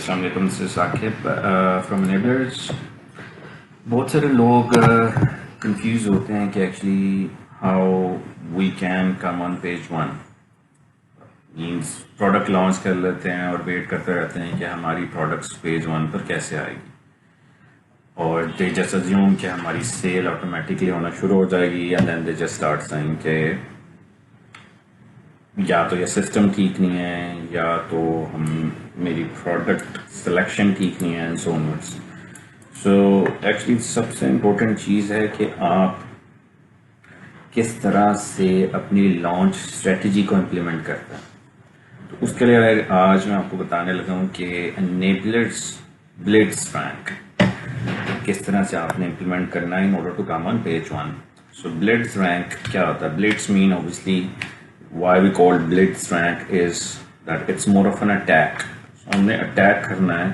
अस्सलाम वालेकुम, this is Saqib from Enablers. बहुत सारे लोग कंफ्यूज होते हैं कि actually how we can come on page one. Means product launch कर लेते हैं और वेट करते रहते हैं कि हमारी प्रोडक्ट्स पेज वन पर कैसे आएगी, और दे जस्ट अज्यूम कि हमारी सेल ऑटोमेटिकली होना शुरू हो जाएगी and then they just start saying कि या तो ये सिस्टम ठीक नहीं है या तो हम मेरी प्रोडक्ट सिलेक्शन ठीक नहीं है and so onwards. So actually सबसे इम्पोर्टेंट चीज़ है कि आप किस तरह से अपनी लॉन्च स्ट्रेटजी को इम्प्लीमेंट करते हैं। तो उसके लिए आज मैं आपको बताने लगा हूँ कि एनेबलर्स ब्लिट्ज रैंक किस तरह से आपने इम्प्लीमेंट करना है in order to come on page one. So blitz rank क्या होता है? Blitz mean obviously why we call blitz rank is that it's more of an attack. So हमने अटैक करना है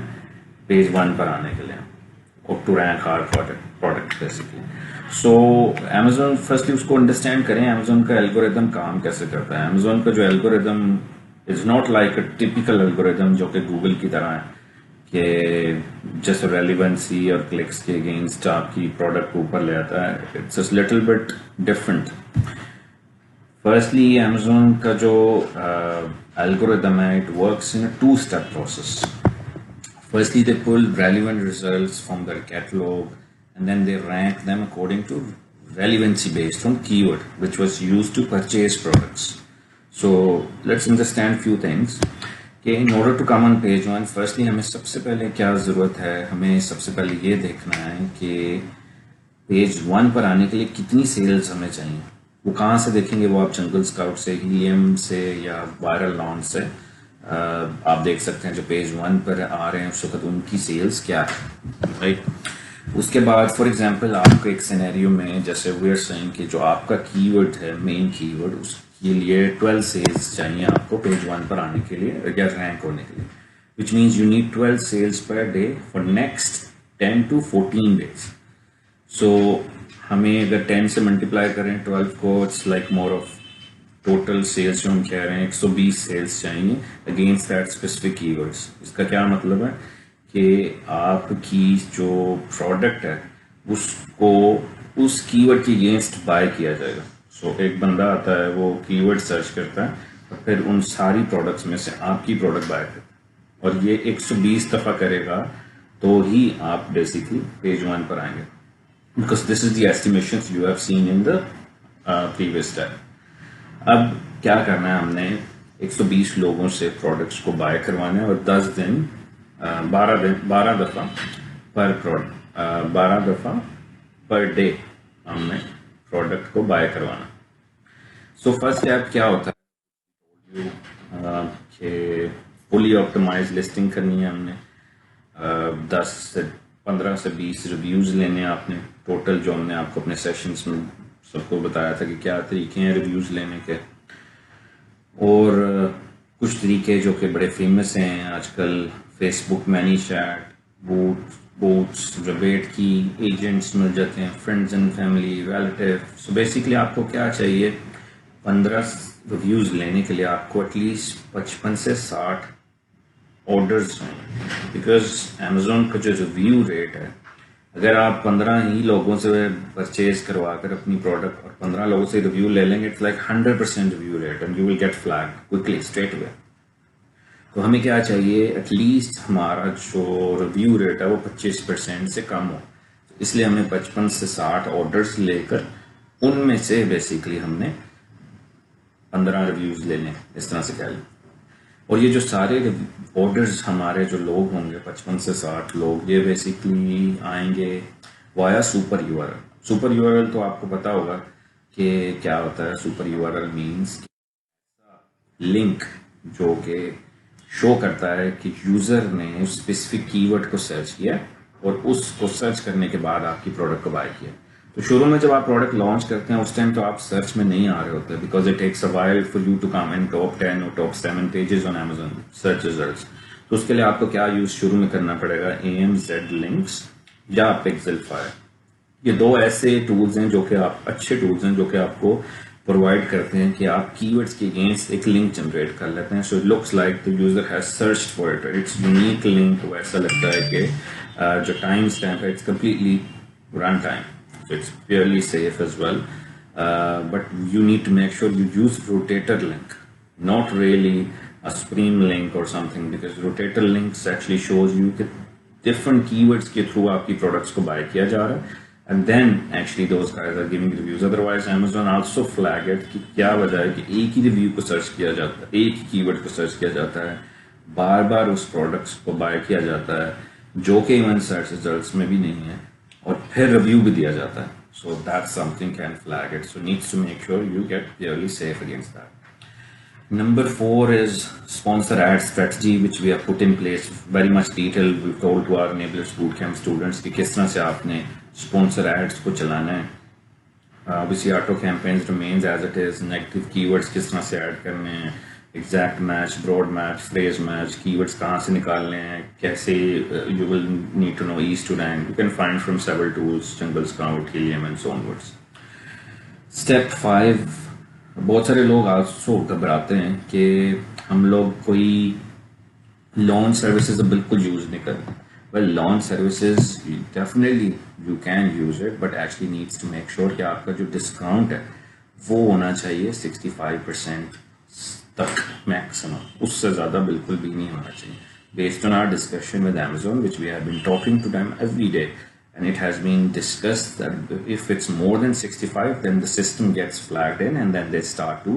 पेज वन पर आने के लिए, और to rank our product basically. So Amazon firstly उसको अंडरस्टैंड करें, Amazon का एल्गोरिदम काम कैसे करता है। Amazon का जो algorithm is not like a typical algorithm जो कि गूगल की तरह है कि जैसे रेलिवेंसी और क्लिक्स के अगेंस्ट आपकी प्रोडक्ट ऊपर ले आता है। It's a little bit different. Firstly Amazon का जो algorithm है, it works in a two-step process. Firstly, they pull relevant results from their catalog and then they rank them according to relevancy based on keyword which was used to purchase products. So let's understand few things. कि in order to come on page one, firstly हमें सबसे पहले क्या ज़रूरत है? हमें सबसे पहले ये देखना है कि पेज वन पर आने के लिए कितनी सेल्स हमें चाहिए। वो कहाँ से देखेंगे? वो आप जंगल स्काउट से, हीलियम से या वायरल लॉन्च से आप देख सकते हैं जो पेज वन पर आ रहे हैं उस वक्त उनकी सेल्स क्या है, राइट। उसके बाद फॉर एग्जांपल आपको एक सिनेरियो में जैसे वी आर सेइंग कि जो आपका कीवर्ड है, मेन कीवर्ड, उसके लिए 12 सेल्स चाहिए आपको पेज वन पर आने के लिए या रैंक होने के लिए, which means you need 12 sales per day for next 10 to 14 days. So हमें अगर 10 से मल्टीप्लाई करें 12 को, it's like more of total sales जो हम कह रहे हैं 120 सेल्स चाहिए अगेंस्ट दैट स्पेसिफिक कीवर्ड्स। इसका क्या मतलब है कि आपकी जो प्रोडक्ट है उसको उस कीवर्ड के अगेंस्ट बाय किया जाएगा। सो एक बंदा आता है, वो कीवर्ड सर्च करता है और फिर उन सारी प्रोडक्ट्स में से आपकी प्रोडक्ट बाय करता है, और ये 120 दफ़ा करेगा तो ही आप बेसिकली पेज वन पर आएंगे, because this is the estimations you have seen in the previous step. अब क्या करना है? हमने 120 लोगों से प्रोडक्ट्स को बाय करवाना है और 10 दिन 12 दफ़ा पर प्रोडक्ट 12 दफ़ा पर डे हमने प्रोडक्ट को बाय करवाना। सो फर्स्ट स्टेप क्या होता है कि फुली ऑप्टिमाइज लिस्टिंग करनी है हमने। 10 से 15 से 20 रिव्यूज़ लेने हैं आपने टोटल, जो हमने आपको अपने सेशंस में सबको बताया था कि क्या तरीके हैं रिव्यूज़ लेने के। और कुछ तरीके जो कि बड़े फेमस हैं आजकल, फेसबुक मैनीचैट, बूट्स, रिबेट की एजेंट्स मिल जाते हैं, friends and family, relative. So basically आपको क्या चाहिए? 15 रिव्यूज़ लेने के लिए आपको एटलीस्ट 55 से 60 ऑर्डर्स हैं, बिकॉज Amazon का जो रिव्यू रेट है, अगर आप 15 ही लोगों से परचेज करवा कर अपनी प्रोडक्ट और 15 लोगों से रिव्यू ले लेंगे, it's like 100% review rate and you will get flag quickly straight away. तो हमें क्या चाहिए? एटलीस्ट हमारा जो रिव्यू रेट है वो 25% से कम हो। तो इसलिए हमें 55 से 60 ऑर्डर्स लेकर उनमें से बेसिकली हमने 15 रिव्यूज़ ले लें, इस तरह से कह लें। और ये जो सारे ऑर्डर्स हमारे जो लोग होंगे 55 से 60 लोग, ये बेसिकली आएंगे via super URL. Super URL तो आपको पता होगा कि क्या होता है। सुपर यूआरएल मींस लिंक जो कि शो करता है कि यूज़र ने उस स्पेसिफिक कीवर्ड को सर्च किया और उसको सर्च करने के बाद आपकी प्रोडक्ट को बाय किया। तो शुरू में जब आप प्रोडक्ट लॉन्च करते हैं उस टाइम तो आप सर्च में नहीं आ रहे होते, because it takes a while for you to come in top 10 और top 7 pages on Amazon search results. तो उसके लिए आपको क्या यूज शुरू में करना पड़ेगा? AMZ लिंक्स या Pixelfy। ये दो ऐसे टूल्स हैं जो कि आप अच्छे टूल्स हैं जो कि आपको प्रोवाइड करते हैं कि आप कीवर्ड्स के अगेंस्ट एक लिंक जनरेट कर लेते हैं. So it looks like the user has searched for it. It's unique link. वैसा लगता है कि जो टाइम स्टैम्प है it's completely run time. So it's purely safe as well. But you need to make sure you use rotator link, not really a Supreme link or something, because rotator links actually shows you that different keywords के through आपकी products को buy किया जा रहा है, and then actually those guys are giving reviews. Otherwise Amazon also flag it कि क्या वजह है कि एक ही review को search किया जाता है, एक ही keyword को search किया जाता है, बार बार उस products को buy किया जाता है जो कि even search results में भी नहीं है, और फिर रिव्यू भी दिया जाता है. So that something can flag it. So needs to make sure you get clearly safe against that. Number 4 is sponsor ad strategy, which we have put in place very much detail. We've told to our Enablers Bootcamp students कि किस तरह से आपने sponsor ads को चलाना है. Obviously auto campaigns remains as it is. Negative keywords किस तरह से ऐड करने हैं, exact match, broad match, phrase match, keywords कहाँ से निकालने हैं, कैसे. You will need to know ease to rank. You can find from several tools, Jungle Scout, Helium and so onwards. Step 5, बहुत सारे लोग आल्सो घबराते हैं कि हम लोग कोई लॉन्च सर्विसेज बिल्कुल यूज नहीं करते. Well, launch services definitely you can use it, but actually needs to make sure कि आपका जो डिस्काउंट है वो होना चाहिए 65% तक मैक्सिमम. उससे ज़्यादा बिल्कुल भी नहीं होना चाहिए. Based on our discussion with Amazon, which we have been talking to them every day, and it has been discussed that if it's more than 65, then the system gets flagged in, and then they start to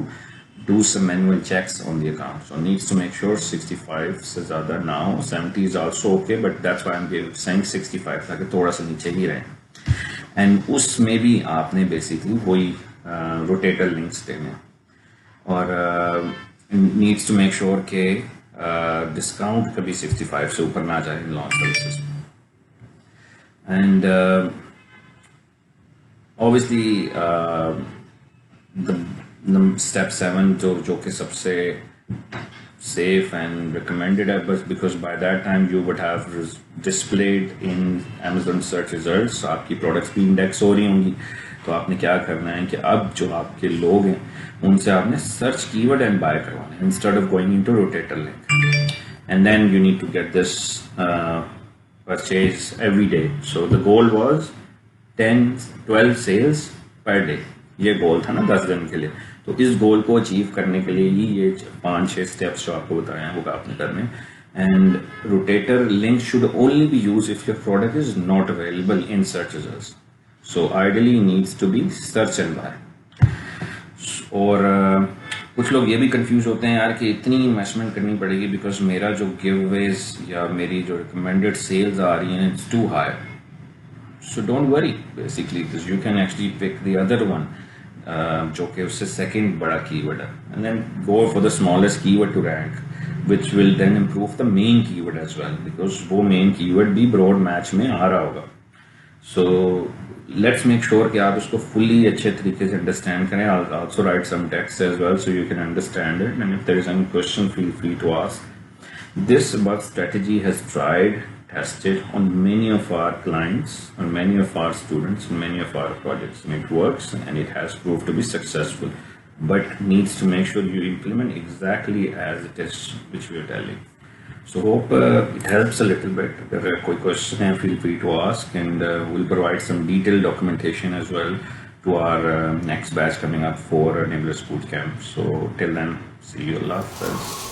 do some manual checks on the account. So needs to make sure 65 से ज़्यादा now. 70 is also okay, but that's why I'm saying 65 ताकि थोड़ा सा नीचे ही रहे. And उसमें भी आपने basically वही rotator links देने हैं. और needs to make sure कि डिस्काउंट कभी 65 से ऊपर ना जाए in launch services. And obviously step 7 जो कि सबसे safe and recommended है, बस because by that time you would have displayed in Amazon search results. आपकी products भी index हो रही होंगी. तो आपने क्या करना है कि अब जो आपके लोग हैं उनसे आपने सर्च कीवर्ड एंड बाय करवाना है instead of going into rotator link. And then you need to get this purchase every day. So the goal was 10-12 sales per day. ये गोल था ना 10 दिन के लिए. तो इस गोल को अचीव करने के लिए ही ये 5-6 स्टेप्स जो आपको बताए हैं वो आपने करने. And rotator link should only B use if your product is not available in search results. So ideally needs to be search and buy. और कुछ लोग ये भी कंफ्यूज होते हैं यार कि इतनी इन्वेस्टमेंट करनी पड़ेगी बिकॉज मेरा जो गिवअवेज या मेरी जो रिकमेंडेड सेल्स आ रही हैं it's too high. So don't worry basically because you can actually pick the other one जो कि उससे सेकंड बड़ा कीवर्ड है, and then go for the smallest keyword to rank which will then improve the main keyword as well because वो main keyword भी broad match में आ रहा होगा. सो let's make sure कि आप उसको fully अच्छे तरीके से understand करें. I'll also write some text as well so you can understand it, and if there is any question feel free to ask. This bug strategy has tested on many of our clients, on many of our students, on many of our projects, and it works and it has proved to be successful, but needs to make sure you implement exactly as it is which we are telling. So hope it helps a little bit. If there are कोई question है, feel free to ask, and we'll provide some detailed documentation as well to our next batch coming up for Enablers Bootcamp. So till then, see you. Allah Hafiz.